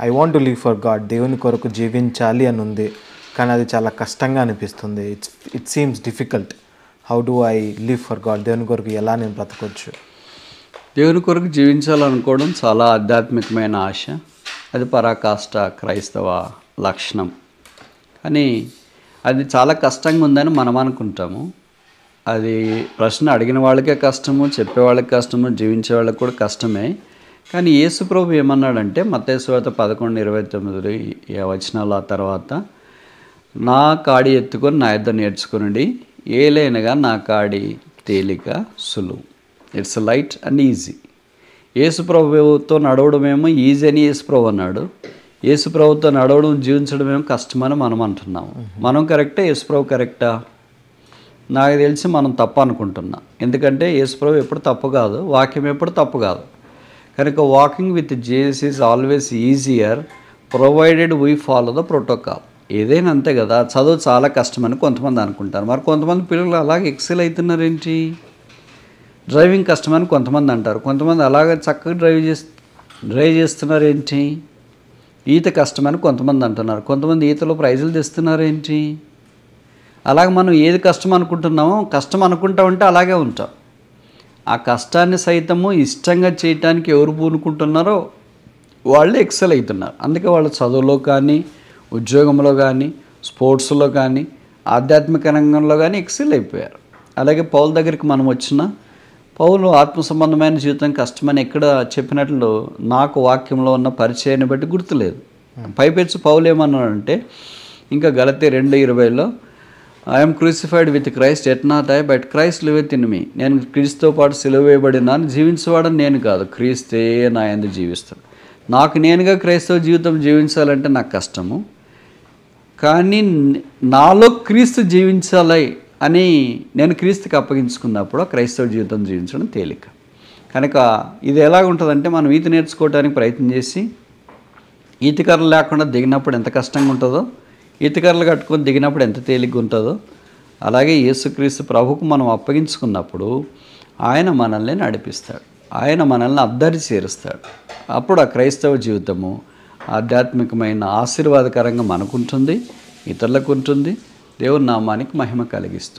I want to live for God, దేవుని కొరకు జీవించాలి అని ఉంది, కానీ అది చాలా కష్టంగా అనిపిస్తుంది. It seems difficult. How do I live for God? దేవుని కొరకు ఎలా నేను బ్రతకొచ్చు? దేవుని కొరకు జీవించాలనుకోవడం చాలా ఆధ్యాత్మికమైన ఆశ. అది పరాకాష్ట క్రైస్తవ లక్షణం. కానీ అది చాలా కష్టంగా ఉందని మనం అనుకుంటాము. అది ప్రశ్న అడిగిన వాళ్ళకే కష్టము, చెప్పేవాళ్ళకి కష్టము, జీవించే వాళ్ళకి కూడా కష్టమే. కానీ యేసు ప్రభు ఏమన్నాడంటే మత్తయి సువార్త 11:29 వచనాల తర్వాత, నా కాడి ఎత్తుకొని నా యొద్ద నేర్చుకునండి, ఏలైనగా నా కాడి తేలిక సులువు. It's light and easy. Yesu ప్రభుతో నడవడమేమో ఈజీ అని యేసు ప్రభు అన్నాడు. యేసు ప్రభుతో నడవడం, జీవించడమేమో కష్టమని మనం అంటున్నాము. మనం కరెక్టా? యేసు ప్రభు కరెక్టా? నాకు తెలిసి మనం తప్పు అనుకుంటున్నాం. ఎందుకంటే యేసు ప్రభు ఎప్పుడు తప్పు కాదు, వాక్యం ఎప్పుడు తప్పు కాదు. కనుక walking with Jesus is always easier provided we follow the protocol. ఏదైనా అంతే కదా. చదువు చాలా కష్టమని కొంతమంది అనుకుంటారు. మరి కొంతమంది పిల్లలు అలాగే ఎక్సెల్ అవుతున్నారు ఏంటి? డ్రైవింగ్ కష్టమని కొంతమంది అంటారు. కొంతమంది అలాగే చక్కగా డ్రైవ్ చేస్తున్నారు ఏంటి? ఈత కష్టమని కొంతమంది అంటున్నారు. కొంతమంది ఈతలో ప్రైజులు తెస్తున్నారు ఏంటి? అలాగే మనం ఏది కష్టం అనుకుంటున్నామో, కష్టం అనుకుంటా ఉంటే అలాగే ఉంటాం. ఆ కష్టాన్ని సైతము ఇష్టంగా చేయటానికి ఎవరు పూనుకుంటున్నారో వాళ్ళు ఎక్సెల్ అవుతున్నారు. అందుకే వాళ్ళు చదువులో కానీ, ఉద్యోగంలో కానీ, స్పోర్ట్స్లో కానీ, ఆధ్యాత్మిక రంగంలో కానీ ఎక్సెల్ అయిపోయారు. అలాగే పౌలు దగ్గరికి మనం వచ్చిన పౌలు ఆత్మ సంబంధమైన జీవితం కష్టమని ఎక్కడ చెప్పినట్లు నాకు వాక్యంలో ఉన్న పరిచయాన్ని బట్టి గుర్తులేదు. పైపెచ్చు పౌలు ఏమన్నాడంటే, ఇంకా గలతీ 2:20లో, I'm crucified with Christ, yet not I but Christ liveth in me. నేను క్రీస్తుతో పాటు సిలువ వేయబడినాను, జీవించేవాడని నేను కాదు, క్రీస్తే నా యందు జీవిస్తాడు. నాకు నేనుగా క్రైస్తవ జీవితం జీవించాలంటే నాకు కష్టము, కానీ నాలో క్రీస్తు జీవించాలి అని నేను క్రీస్తుకి అప్పగించుకున్నప్పుడు క్రైస్తవ జీవితం జీవించడం తేలిక. కనుక ఇది ఎలాగుంటుందంటే, మనం ఈత నేర్చుకోవడానికి ప్రయత్నం చేసి ఈతకర్రలు లేకుండా దిగినప్పుడు ఎంత కష్టంగా ఉంటుందో, ఈతకర్రలు కట్టుకొని దిగినప్పుడు ఎంత తేలిగ్గా ఉంటుందో, అలాగే యేసుక్రీస్తు ప్రభుకు మనం అప్పగించుకున్నప్పుడు ఆయన మనల్ని నడిపిస్తాడు, ఆయన మనల్ని అద్దరి చేరుస్తాడు. అప్పుడు ఆ క్రైస్తవ జీవితము ఆధ్యాత్మికమైన ఆశీర్వాదకరంగా మనకుంటుంది, ఇతరులకు ఉంటుంది. దేవుని నామానికి మహిమ కలిగిస్తుంది.